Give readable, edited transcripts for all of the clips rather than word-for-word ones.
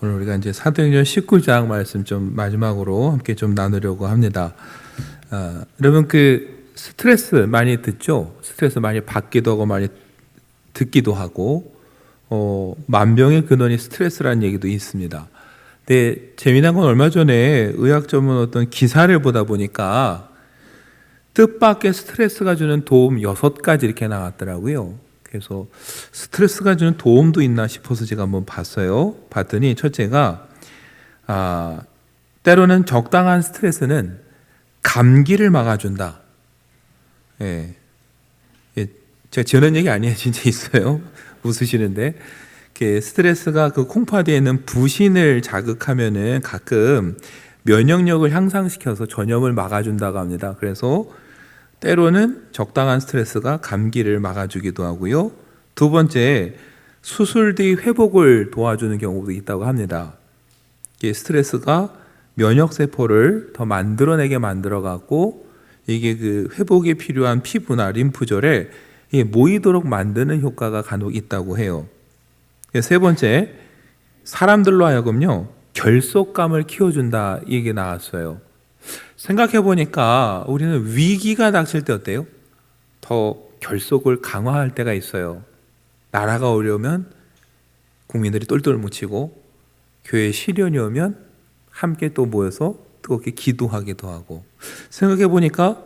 오늘 우리가 이제 사도행전 19장 말씀 좀 마지막으로 함께 좀 나누려고 합니다. 여러분 스트레스 많이 듣죠? 스트레스 많이 받기도 하고 많이 듣기도 하고 만병의 근원이 스트레스라는 얘기도 있습니다. 근데 재미난 건 얼마 전에 의학 전문 어떤 기사를 보다 보니까 뜻밖의 스트레스가 주는 도움 6가지 이렇게 나왔더라고요. 그래서 스트레스가 주는 도움도 있나 싶어서 제가 한번 봤더니 첫째가 때로는 적당한 스트레스는 감기를 막아준다. 예. 제가 지어낸 얘기 아니에요. 진짜 있어요. 웃으시는데 스트레스가 그 콩팥에 있는 부신을 자극하면은 가끔 면역력을 향상시켜서 전염을 막아준다고 합니다. 그래서 때로는 적당한 스트레스가 감기를 막아주기도 하고요. 두 번째, 수술 뒤 회복을 도와주는 경우도 있다고 합니다. 스트레스가 면역세포를 더 만들어내게 만들어갖고 이게 그 회복에 필요한 피부나 림프절에 모이도록 만드는 효과가 간혹 있다고 해요. 세 번째, 사람들로 하여금요, 결속감을 키워준다 이게 나왔어요. 생각해보니까 우리는 위기가 닥칠 때 어때요? 더 결속을 강화할 때가 있어요. 나라가 어려우면 국민들이 똘똘 뭉치고 교회에 시련이 오면 함께 또 모여서 뜨겁게 기도하기도 하고 생각해보니까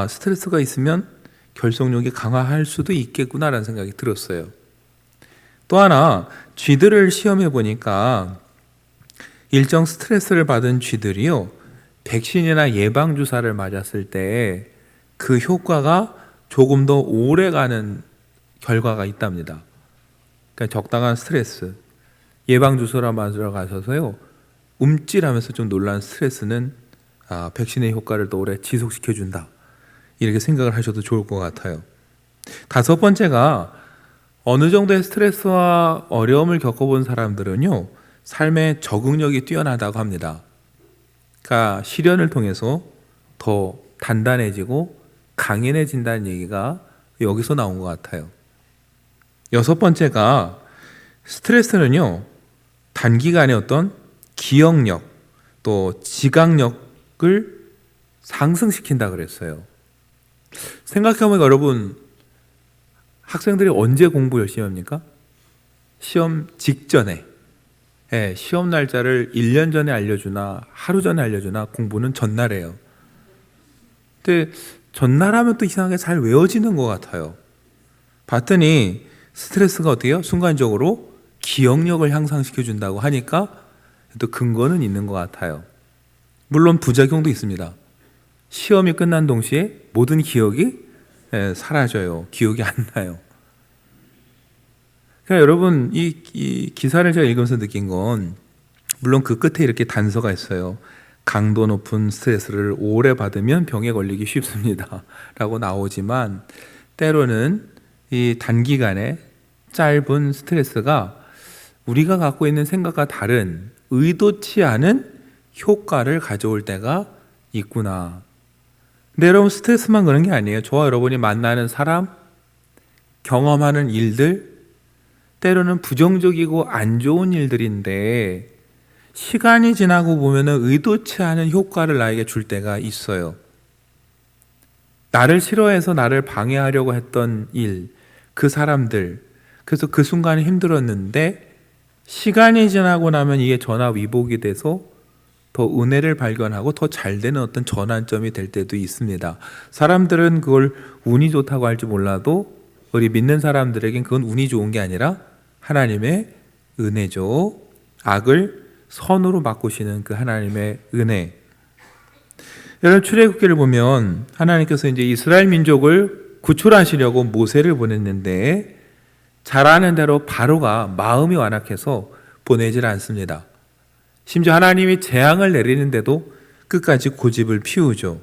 스트레스가 있으면 결속력이 강화할 수도 있겠구나라는 생각이 들었어요. 또 하나 쥐들을 시험해보니까 일정 스트레스를 받은 쥐들이요 백신이나 예방주사를 맞았을 때 그 효과가 조금 더 오래가는 결과가 있답니다. 그러니까 적당한 스트레스, 예방주사를 맞으러 가셔서요 움찔하면서 좀 놀란 스트레스는 백신의 효과를 더 오래 지속시켜준다. 이렇게 생각을 하셔도 좋을 것 같아요. 다섯 번째가 어느 정도의 스트레스와 어려움을 겪어본 사람들은요 삶의 적응력이 뛰어나다고 합니다. 그러니까 시련을 통해서 더 단단해지고 강인해진다는 얘기가 여기서 나온 것 같아요. 여섯 번째가 스트레스는요 단기간에 어떤 기억력 또 지각력을 상승시킨다 그랬어요. 생각해보면 여러분 학생들이 언제 공부 열심히 합니까? 시험 직전에. 시험 날짜를 1년 전에 알려주나 하루 전에 알려주나 공부는 전날이에요. 근데 전날 하면 또 이상하게 잘 외워지는 것 같아요. 봤더니 스트레스가 어때요? 순간적으로 기억력을 향상시켜준다고 하니까 또 근거는 있는 것 같아요. 물론 부작용도 있습니다. 시험이 끝난 동시에 모든 기억이 사라져요. 기억이 안 나요. 그러니까 여러분 이 기사를 제가 읽으면서 느낀 건 물론 그 끝에 이렇게 단서가 있어요. 강도 높은 스트레스를 오래 받으면 병에 걸리기 쉽습니다 라고 나오지만 때로는 이 단기간에 짧은 스트레스가 우리가 갖고 있는 생각과 다른 의도치 않은 효과를 가져올 때가 있구나. 근데 여러분 스트레스만 그런 게 아니에요. 저와 여러분이 만나는 사람, 경험하는 일들 때로는 부정적이고 안 좋은 일들인데 시간이 지나고 보면은 의도치 않은 효과를 나에게 줄 때가 있어요. 나를 싫어해서 나를 방해하려고 했던 일, 그 사람들, 그래서 그 순간이 힘들었는데 시간이 지나고 나면 이게 전화위복이 돼서 더 은혜를 발견하고 더 잘 되는 어떤 전환점이 될 때도 있습니다. 사람들은 그걸 운이 좋다고 할지 몰라도 우리 믿는 사람들에겐 그건 운이 좋은 게 아니라 하나님의 은혜죠. 악을 선으로 바꾸시는 그 하나님의 은혜. 여러분 출애굽기를 보면 하나님께서 이제 이스라엘 민족을 구출하시려고 모세를 보냈는데 잘 아는 대로 바로가 마음이 완악해서 보내질 않습니다. 심지어 하나님이 재앙을 내리는데도 끝까지 고집을 피우죠.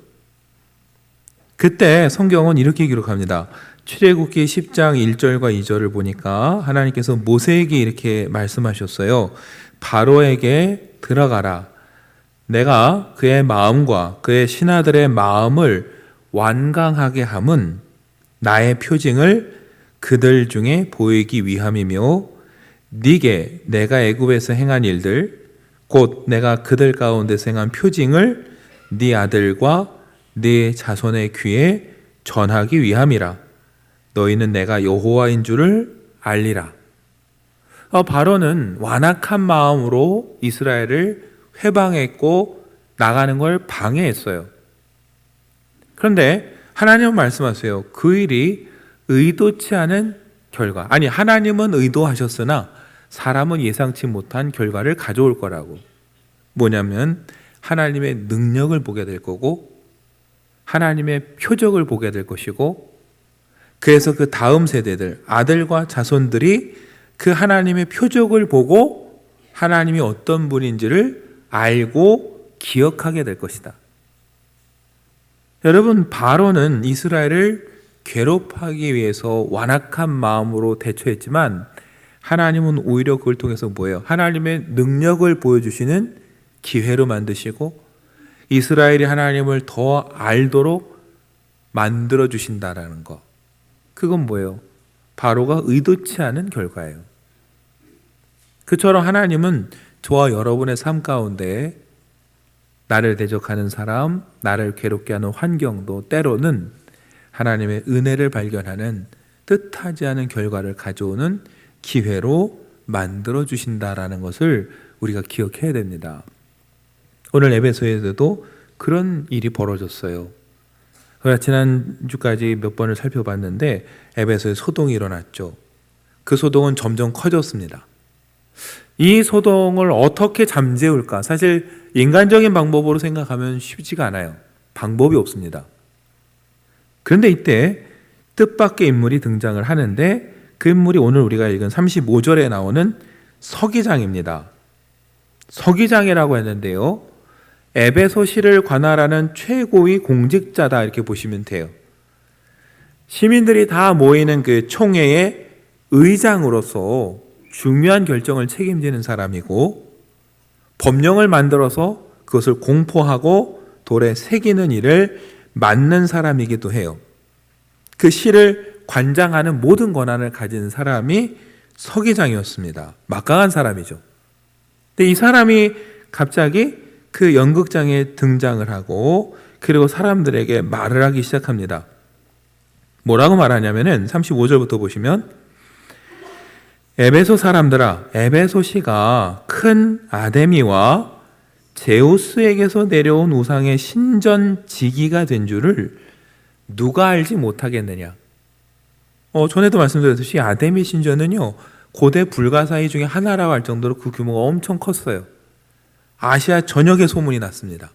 그때 성경은 이렇게 기록합니다. 출애굽기 10장 1절과 2절을 보니까 하나님께서 모세에게 이렇게 말씀하셨어요. 바로에게 들어가라. 내가 그의 마음과 그의 신하들의 마음을 완강하게 함은 나의 표징을 그들 중에 보이기 위함이며 네게 내가 애굽에서 행한 일들 곧 내가 그들 가운데서 행한 표징을 네 아들과 네 자손의 귀에 전하기 위함이라. 너희는 내가 여호와인 줄을 알리라. 바로는 완악한 마음으로 이스라엘을 회방했고 나가는 걸 방해했어요. 그런데 하나님은 말씀하세요. 그 일이 의도치 않은 결과, 아니 하나님은 의도하셨으나 사람은 예상치 못한 결과를 가져올 거라고. 뭐냐면 하나님의 능력을 보게 될 거고 하나님의 표적을 보게 될 것이고, 그래서 그 다음 세대들, 아들과 자손들이 그 하나님의 표적을 보고 하나님이 어떤 분인지를 알고 기억하게 될 것이다. 여러분, 바로는 이스라엘을 괴롭히기 위해서 완악한 마음으로 대처했지만 하나님은 오히려 그걸 통해서 뭐예요? 하나님의 능력을 보여주시는 기회로 만드시고 이스라엘이 하나님을 더 알도록 만들어 주신다라는 거. 그건 뭐예요? 바로가 의도치 않은 결과예요. 그처럼 하나님은 저와 여러분의 삶 가운데 나를 대적하는 사람, 나를 괴롭게 하는 환경도 때로는 하나님의 은혜를 발견하는 뜻하지 않은 결과를 가져오는 기회로 만들어 주신다라는 것을 우리가 기억해야 됩니다. 오늘 에베소에서도 그런 일이 벌어졌어요. 지난주까지 몇 번을 살펴봤는데 에베소에 소동이 일어났죠. 그 소동은 점점 커졌습니다. 이 소동을 어떻게 잠재울까? 사실 인간적인 방법으로 생각하면 쉽지가 않아요. 방법이 없습니다. 그런데 이때 뜻밖의 인물이 등장을 하는데 그 인물이 오늘 우리가 읽은 35절에 나오는 서기장입니다. 서기장이라고 했는데요, 에베소시를 관할하는 최고위 공직자다 이렇게 보시면 돼요. 시민들이 다 모이는 그 총회의 의장으로서 중요한 결정을 책임지는 사람이고 법령을 만들어서 그것을 공포하고 돌에 새기는 일을 맡는 사람이기도 해요. 그 시를 관장하는 모든 권한을 가진 사람이 서기장이었습니다. 막강한 사람이죠. 근데 이 사람이 갑자기 그 연극장에 등장을 하고 그리고 사람들에게 말을 하기 시작합니다. 뭐라고 말하냐면은 35절부터 보시면 에베소 사람들아, 에베소시가 큰 아데미와 제우스에게서 내려온 우상의 신전지기가 된 줄을 누가 알지 못하겠느냐. 전에도 말씀드렸듯이 아데미 신전은요, 고대 불가사의 중에 하나라고 할 정도로 그 규모가 엄청 컸어요. 아시아 전역에 소문이 났습니다.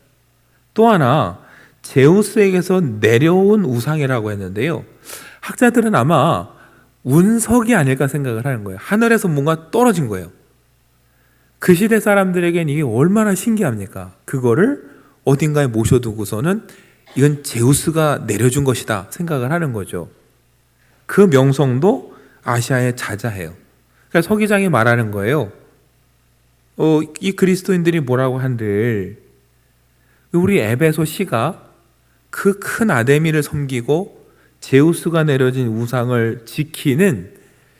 또 하나, 제우스에게서 내려온 우상이라고 했는데요, 학자들은 아마 운석이 아닐까 생각을 하는 거예요. 하늘에서 뭔가 떨어진 거예요. 그 시대 사람들에겐 이게 얼마나 신기합니까? 그거를 어딘가에 모셔두고서는 이건 제우스가 내려준 것이다 생각을 하는 거죠. 그 명성도 아시아에 자자해요. 그러니까 서기장이 말하는 거예요. 이 그리스도인들이 뭐라고 한들 우리 에베소 시가 그 큰 아데미를 섬기고 제우스가 내려진 우상을 지키는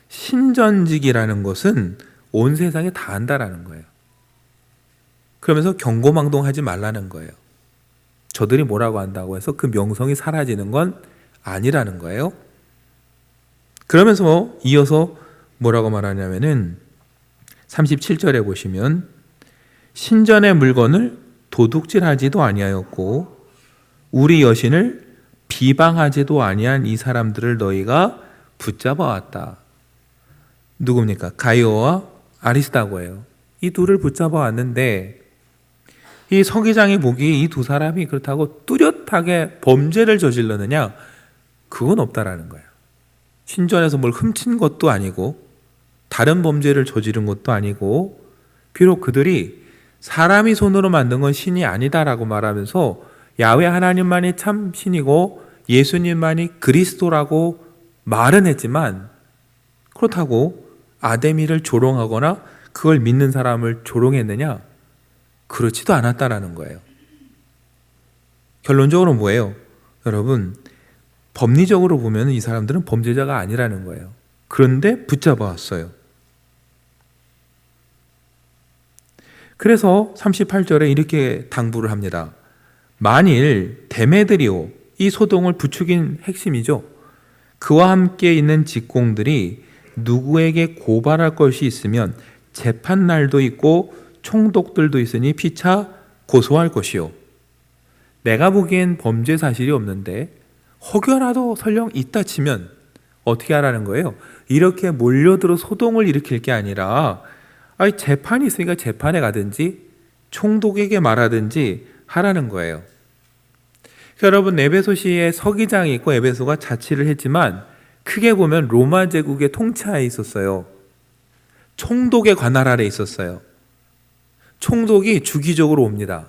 신전직이라는 것은 온 세상에 다 안다라는 거예요. 그러면서 경고망동하지 말라는 거예요. 저들이 뭐라고 한다고 해서 그 명성이 사라지는 건 아니라는 거예요. 그러면서 이어서 뭐라고 말하냐면은 37절에 보시면 신전의 물건을 도둑질하지도 아니하였고 우리 여신을 비방하지도 아니한 이 사람들을 너희가 붙잡아 왔다. 누굽니까? 가이오와 아리스다고예요. 이 둘을 붙잡아 왔는데 이 서기장이 보기에 이 두 사람이 그렇다고 뚜렷하게 범죄를 저질렀느냐? 그건 없다라는 거예요. 신전에서 뭘 훔친 것도 아니고 다른 범죄를 저지른 것도 아니고 비록 그들이 사람이 손으로 만든 건 신이 아니다라고 말하면서 야훼 하나님만이 참 신이고 예수님만이 그리스도라고 말은 했지만 그렇다고 아데미를 조롱하거나 그걸 믿는 사람을 조롱했느냐? 그렇지도 않았다라는 거예요. 결론적으로 뭐예요? 여러분, 법리적으로 보면 이 사람들은 범죄자가 아니라는 거예요. 그런데 붙잡아 왔어요. 그래서 38절에 이렇게 당부를 합니다. 만일 데메드리오, 이 소동을 부추긴 핵심이죠. 그와 함께 있는 직공들이 누구에게 고발할 것이 있으면 재판날도 있고 총독들도 있으니 피차 고소할 것이요. 내가 보기엔 범죄 사실이 없는데 혹여라도 설령 있다 치면 어떻게 하라는 거예요? 이렇게 몰려들어 소동을 일으킬 게 아니라 재판이 있으니까 재판에 가든지 총독에게 말하든지 하라는 거예요. 여러분, 에베소시에 서기장이 있고 에베소가 자치를 했지만 크게 보면 로마 제국의 통치하에 있었어요. 총독의 관할 아래 있었어요. 총독이 주기적으로 옵니다.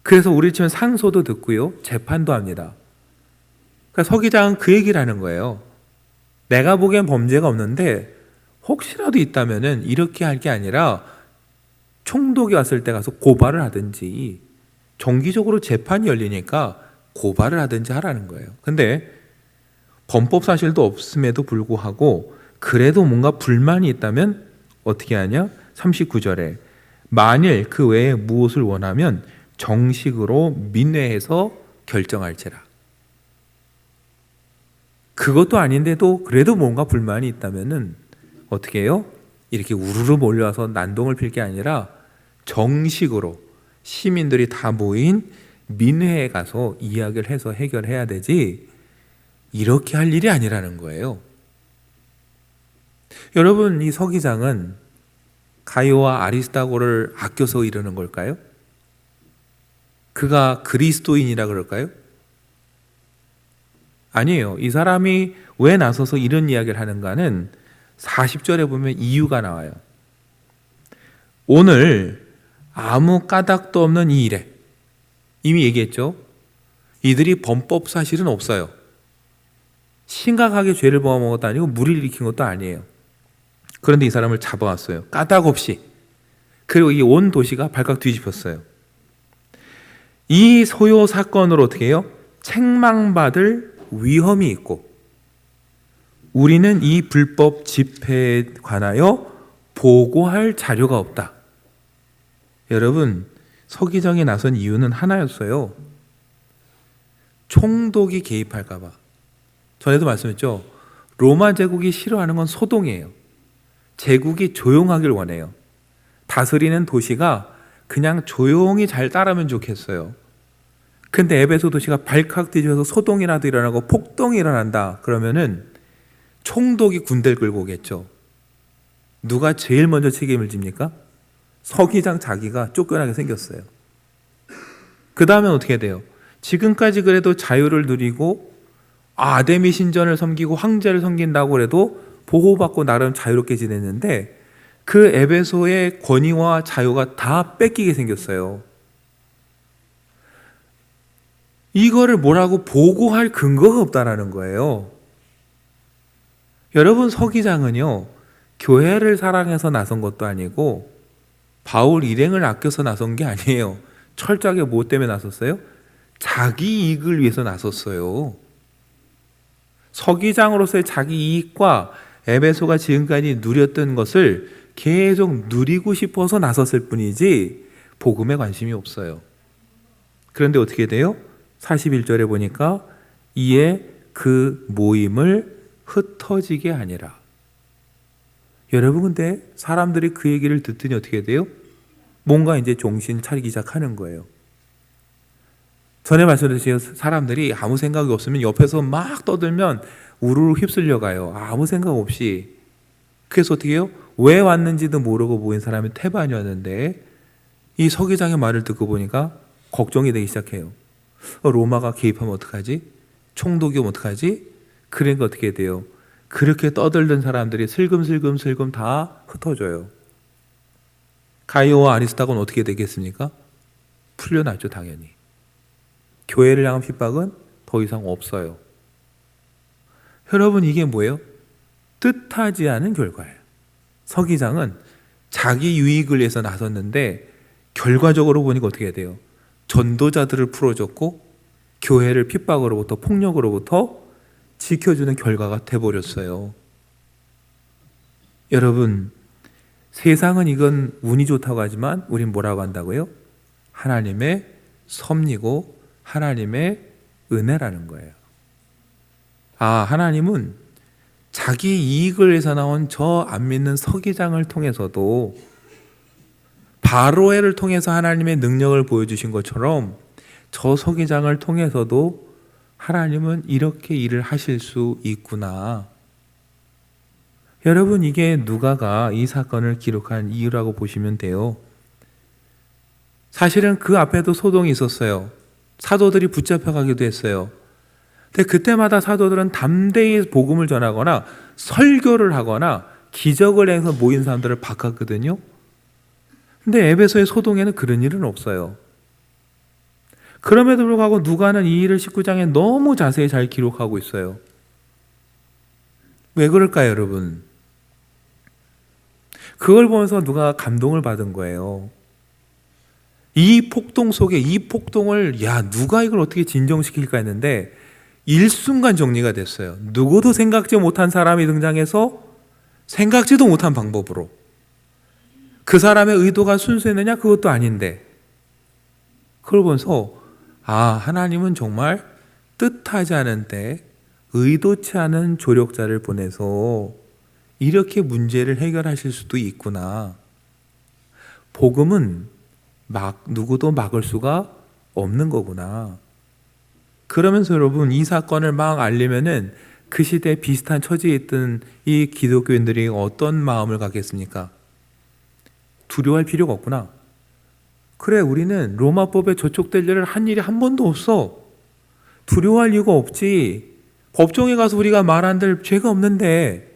그래서 우리 치면 상소도 듣고요, 재판도 합니다. 그러니까 서기장은 그 얘기를 하는 거예요. 내가 보기엔 범죄가 없는데 혹시라도 있다면은 이렇게 할 게 아니라 총독이 왔을 때 가서 고발을 하든지 정기적으로 재판이 열리니까 고발을 하든지 하라는 거예요. 근데 범법 사실도 없음에도 불구하고 그래도 뭔가 불만이 있다면 어떻게 하냐? 39절에 만일 그 외에 무엇을 원하면 정식으로 민회에서 결정할지라. 그것도 아닌데도 그래도 뭔가 불만이 있다면은 어떻게 해요? 이렇게 우르르 몰려와서 난동을 필 게 아니라 정식으로 시민들이 다 모인 민회에 가서 이야기를 해서 해결해야 되지, 이렇게 할 일이 아니라는 거예요. 여러분, 이 서기장은 가이오와 아리스다고를 아껴서 이러는 걸까요? 그가 그리스도인이라 그럴까요? 아니에요. 이 사람이 왜 나서서 이런 이야기를 하는가는 40절에 보면 이유가 나와요. 오늘 아무 까닭도 없는 이 일에, 이미 얘기했죠. 이들이 범법 사실은 없어요. 심각하게 죄를 범한 것도 아니고 무리를 일으킨 것도 아니에요. 그런데 이 사람을 잡아왔어요. 까닭 없이. 그리고 이 온 도시가 발칵 뒤집혔어요. 이 소요 사건으로 어떻게 해요? 책망받을 위험이 있고 우리는 이 불법 집회에 관하여 보고할 자료가 없다. 여러분, 서기장이 나선 이유는 하나였어요. 총독이 개입할까 봐. 전에도 말씀했죠. 로마 제국이 싫어하는 건 소동이에요. 제국이 조용하길 원해요. 다스리는 도시가 그냥 조용히 잘 따르면 좋겠어요. 근데 에베소 도시가 발칵 뒤집어서 소동이라도 일어나고 폭동이 일어난다 그러면은 총독이 군대를 끌고 오겠죠. 누가 제일 먼저 책임을 집니까? 서기장 자기가 쫓겨나게 생겼어요. 그 다음엔 어떻게 돼요? 지금까지 그래도 자유를 누리고 아데미 신전을 섬기고 황제를 섬긴다고 해도 보호받고 나름 자유롭게 지냈는데 그 에베소의 권위와 자유가 다 뺏기게 생겼어요. 이거를 뭐라고 보고할 근거가 없다라는 거예요. 여러분, 서기장은요, 교회를 사랑해서 나선 것도 아니고 바울 일행을 아껴서 나선 게 아니에요. 철저하게 뭐 때문에 나섰어요? 자기 이익을 위해서 나섰어요. 서기장으로서의 자기 이익과 에베소가 지금까지 누렸던 것을 계속 누리고 싶어서 나섰을 뿐이지 복음에 관심이 없어요. 그런데 어떻게 돼요? 41절에 보니까 이에 그 모임을 흩어지게 하니라. 여러분, 근데 사람들이 그 얘기를 듣더니 어떻게 돼요? 뭔가 이제 정신 차리기 시작하는 거예요. 전에 말씀드린 사람들이 아무 생각이 없으면 옆에서 막 떠들면 우르르 휩쓸려 가요. 아무 생각 없이. 그래서 어떻게 해요? 왜 왔는지도 모르고 모인 사람이 태반이 왔는데 이 서기장의 말을 듣고 보니까 걱정이 되기 시작해요. 로마가 개입하면 어떡하지? 총독이 오면 어떡하지? 그러니까 어떻게 돼요? 그렇게 떠들던 사람들이 슬금슬금 다 흩어져요. 가이오와 아리스다고는 어떻게 되겠습니까? 풀려났죠, 당연히. 교회를 향한 핍박은 더 이상 없어요. 여러분, 이게 뭐예요? 뜻하지 않은 결과예요. 서기장은 자기 유익을 위해서 나섰는데 결과적으로 보니까 어떻게 돼요? 전도자들을 풀어줬고 교회를 핍박으로부터 폭력으로부터 지켜주는 결과가 돼버렸어요. 여러분, 세상은 이건 운이 좋다고 하지만 우린 뭐라고 한다고요? 하나님의 섭리고 하나님의 은혜라는 거예요. 하나님은 자기 이익을 위해서 나온 저 안 믿는 서기장을 통해서도 바로엘을 통해서 하나님의 능력을 보여주신 것처럼 저 서기장을 통해서도 하나님은 이렇게 일을 하실 수 있구나. 여러분, 이게 누가가 이 사건을 기록한 이유라고 보시면 돼요. 사실은 그 앞에도 소동이 있었어요. 사도들이 붙잡혀가기도 했어요. 근데 그때마다 사도들은 담대히 복음을 전하거나 설교를 하거나 기적을 해서 모인 사람들을 바꿨거든요. 근데 에베소의 소동에는 그런 일은 없어요. 그럼에도 불구하고 누가는 이 일을 19장에 너무 자세히 잘 기록하고 있어요. 왜 그럴까요, 여러분? 그걸 보면서 누가 감동을 받은 거예요. 이 폭동 속에 이 폭동을 누가 이걸 어떻게 진정시킬까 했는데 일순간 정리가 됐어요. 누구도 생각지 못한 사람이 등장해서 생각지도 못한 방법으로. 그 사람의 의도가 순수했느냐? 그것도 아닌데. 그걸 보면서 하나님은 정말 뜻하지 않은데 의도치 않은 조력자를 보내서 이렇게 문제를 해결하실 수도 있구나. 복음은 누구도 막을 수가 없는 거구나. 그러면서 여러분, 이 사건을 막 알리면은 그 시대에 비슷한 처지에 있던 이 기독교인들이 어떤 마음을 갖겠습니까? 두려워할 필요가 없구나. 그래, 우리는 로마법에 저촉될 일을 한 일이 한 번도 없어. 두려워할 이유가 없지. 법정에 가서 우리가 말 안 될 죄가 없는데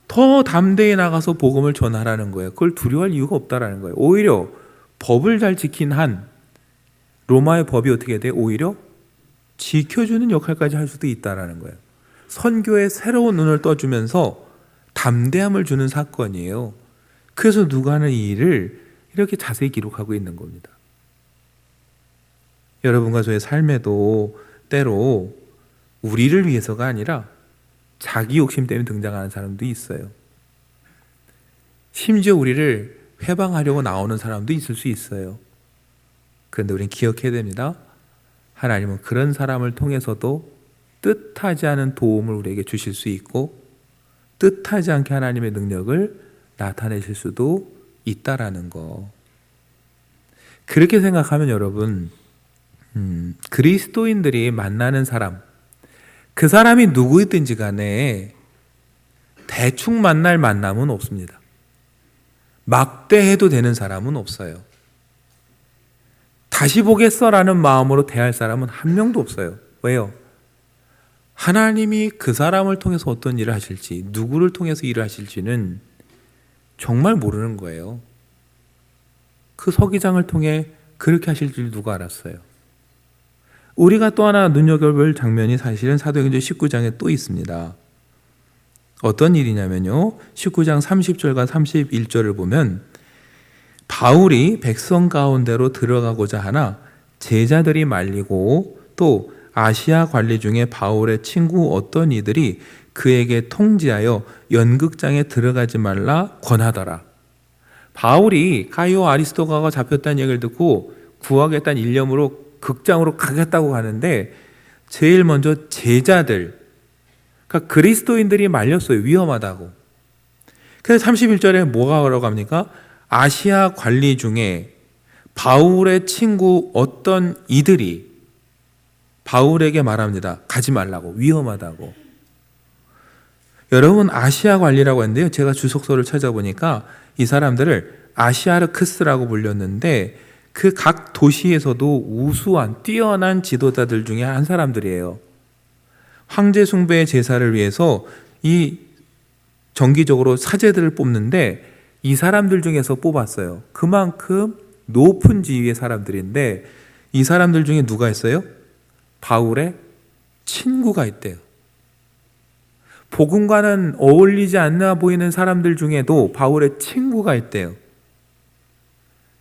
더 담대히 나가서 복음을 전하라는 거예요. 그걸 두려워할 이유가 없다라는 거예요. 오히려 법을 잘 지킨 한 로마의 법이 어떻게 돼? 오히려 지켜주는 역할까지 할 수도 있다라는 거예요. 선교에 새로운 눈을 떠주면서 담대함을 주는 사건이에요. 그래서 누가는 이 일을 이렇게 자세히 기록하고 있는 겁니다. 여러분과 저의 삶에도 때로 우리를 위해서가 아니라 자기 욕심 때문에 등장하는 사람도 있어요. 심지어 우리를 회방하려고 나오는 사람도 있을 수 있어요. 그런데 우리는 기억해야 됩니다. 하나님은 그런 사람을 통해서도 뜻하지 않은 도움을 우리에게 주실 수 있고 뜻하지 않게 하나님의 능력을 나타내실 수도 있다라는 거. 그렇게 생각하면 여러분, 그리스도인들이 만나는 사람, 그 사람이 누구이든지 간에 대충 만날 만남은 없습니다. 막대해도 되는 사람은 없어요. 다시 보겠어라는 마음으로 대할 사람은 한 명도 없어요. 왜요? 하나님이 그 사람을 통해서 어떤 일을 하실지, 누구를 통해서 일을 하실지는 정말 모르는 거예요. 그 서기장을 통해 그렇게 하실 줄 누가 알았어요? 우리가 또 하나 눈여겨볼 장면이 사실은 사도행전 19장에 또 있습니다. 어떤 일이냐면요, 19장 30절과 31절을 보면 바울이 백성 가운데로 들어가고자 하나 제자들이 말리고 또 아시아 관리 중에 바울의 친구 어떤 이들이 그에게 통지하여 연극장에 들어가지 말라 권하더라. 바울이 가이오 아리스토가가 잡혔다는 얘기를 듣고 구하겠다는 일념으로 극장으로 가겠다고 가는데 제일 먼저 제자들, 그러니까 그리스도인들이 말렸어요. 위험하다고. 그래서 31절에 뭐가 그러고 합니까? 아시아 관리 중에 바울의 친구 어떤 이들이 바울에게 말합니다. 가지 말라고, 위험하다고. 여러분, 아시아 관리라고 했는데요, 제가 주석서를 찾아보니까 이 사람들을 아시아르크스라고 불렸는데 그 각 도시에서도 우수한 뛰어난 지도자들 중에 한 사람들이에요. 황제 숭배의 제사를 위해서 이 정기적으로 사제들을 뽑는데 이 사람들 중에서 뽑았어요. 그만큼 높은 지위의 사람들인데 이 사람들 중에 누가 있어요? 바울의 친구가 있대요. 복음과는 어울리지 않나 보이는 사람들 중에도 바울의 친구가 있대요.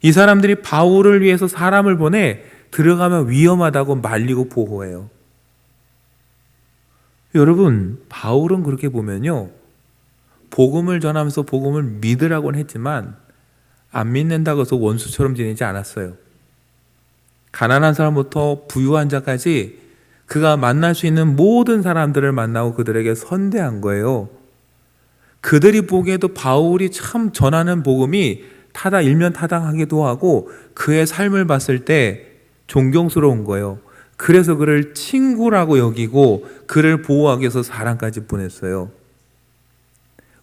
이 사람들이 바울을 위해서 사람을 보내 들어가면 위험하다고 말리고 보호해요. 여러분, 바울은 그렇게 보면요, 복음을 전하면서 복음을 믿으라고는 했지만 안 믿는다고 해서 원수처럼 지내지 않았어요. 가난한 사람부터 부유한 자까지 그가 만날 수 있는 모든 사람들을 만나고 그들에게 선대한 거예요. 그들이 보기에도 바울이 참 전하는 복음이 일면타당하기도 하고 그의 삶을 봤을 때 존경스러운 거예요. 그래서 그를 친구라고 여기고 그를 보호하기 위해서 사랑까지 보냈어요.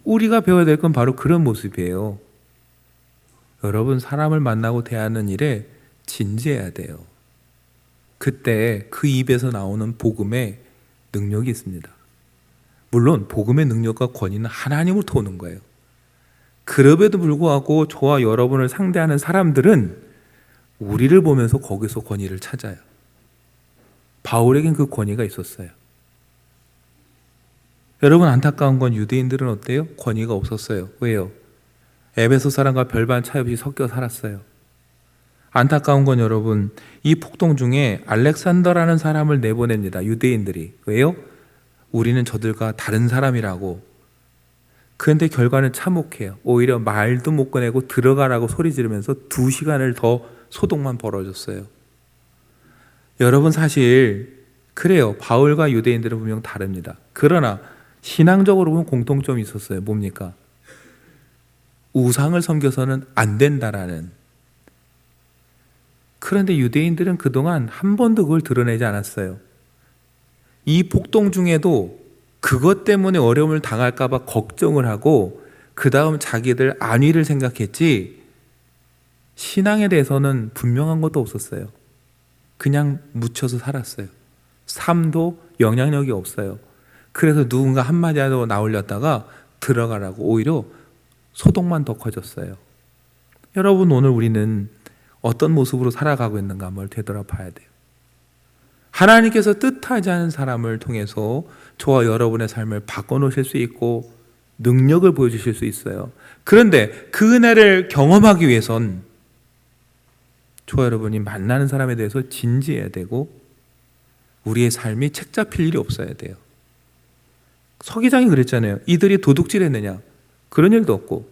우리가 배워야 될 건 바로 그런 모습이에요. 여러분, 사람을 만나고 대하는 일에 진지해야 돼요. 그때 그 입에서 나오는 복음의 능력이 있습니다. 물론 복음의 능력과 권위는 하나님으로부터 오는 거예요. 그럼에도 불구하고 저와 여러분을 상대하는 사람들은 우리를 보면서 거기서 권위를 찾아요. 바울에겐 그 권위가 있었어요. 여러분, 안타까운 건 유대인들은 어때요? 권위가 없었어요. 왜요? 에베소 사람과 별반 차이 없이 섞여 살았어요. 안타까운 건 여러분, 이 폭동 중에 알렉산더라는 사람을 내보냅니다. 유대인들이. 왜요? 우리는 저들과 다른 사람이라고. 그런데 결과는 참혹해요. 오히려 말도 못 꺼내고 들어가라고 소리 지르면서 2시간을 더 소동만 벌어졌어요. 여러분, 사실 그래요. 바울과 유대인들은 분명 다릅니다. 그러나 신앙적으로 보면 공통점이 있었어요. 뭡니까? 우상을 섬겨서는 안 된다라는. 그런데 유대인들은 그동안 한 번도 그걸 드러내지 않았어요. 이 폭동 중에도 그것 때문에 어려움을 당할까 봐 걱정을 하고 그 다음 자기들 안위를 생각했지 신앙에 대해서는 분명한 것도 없었어요. 그냥 묻혀서 살았어요. 삶도 영향력이 없어요. 그래서 누군가 한마디라도 나올렸다가 들어가라고 오히려 소동만 더 커졌어요. 여러분, 오늘 우리는 어떤 모습으로 살아가고 있는가 한번 되돌아봐야 돼요. 하나님께서 뜻하지 않은 사람을 통해서 저와 여러분의 삶을 바꿔놓으실 수 있고 능력을 보여주실 수 있어요. 그런데 그 은혜를 경험하기 위해선 저와 여러분이 만나는 사람에 대해서 진지해야 되고 우리의 삶이 책 잡힐 일이 없어야 돼요. 서기장이 그랬잖아요. 이들이 도둑질했느냐? 그런 일도 없고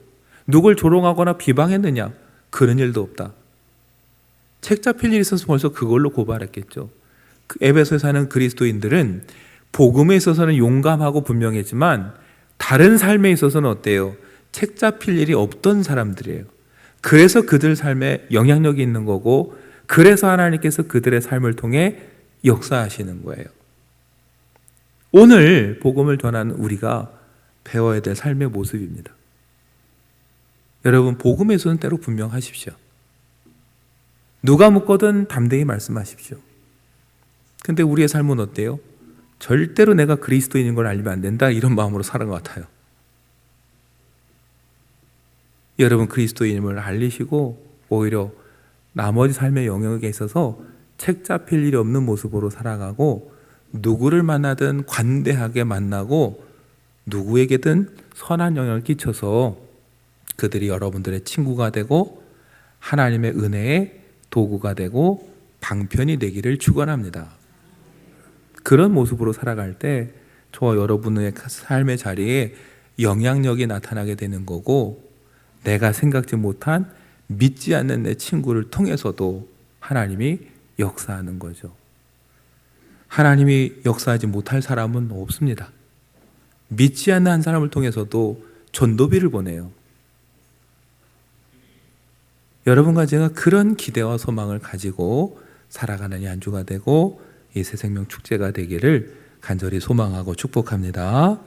누굴 조롱하거나 비방했느냐? 그런 일도 없다. 책 잡힐 일이 있어서 벌써 그걸로 고발했겠죠. 에베소에 사는 그리스도인들은 복음에 있어서는 용감하고 분명했지만 다른 삶에 있어서는 어때요? 책 잡힐 일이 없던 사람들이에요. 그래서 그들 삶에 영향력이 있는 거고 그래서 하나님께서 그들의 삶을 통해 역사하시는 거예요. 오늘 복음을 전하는 우리가 배워야 될 삶의 모습입니다. 여러분, 복음에서는 때로 분명하십시오. 누가 묻거든 담대히 말씀하십시오. 근데 우리의 삶은 어때요? 절대로 내가 그리스도인인 걸 알리면 안 된다 이런 마음으로 사는 것 같아요. 여러분, 그리스도인임을 알리시고 오히려 나머지 삶의 영역에 있어서 책 잡힐 일이 없는 모습으로 살아가고 누구를 만나든 관대하게 만나고 누구에게든 선한 영향을 끼쳐서 그들이 여러분들의 친구가 되고 하나님의 은혜의 도구가 되고 방편이 되기를 축원합니다. 그런 모습으로 살아갈 때 저와 여러분의 삶의 자리에 영향력이 나타나게 되는 거고 내가 생각지 못한 믿지 않는 내 친구를 통해서도 하나님이 역사하는 거죠. 하나님이 역사하지 못할 사람은 없습니다. 믿지 않는 한 사람을 통해서도 전도비를 보내요. 여러분과 제가 그런 기대와 소망을 가지고 살아가는 이 한 주가 되고 이 새생명 축제가 되기를 간절히 소망하고 축복합니다.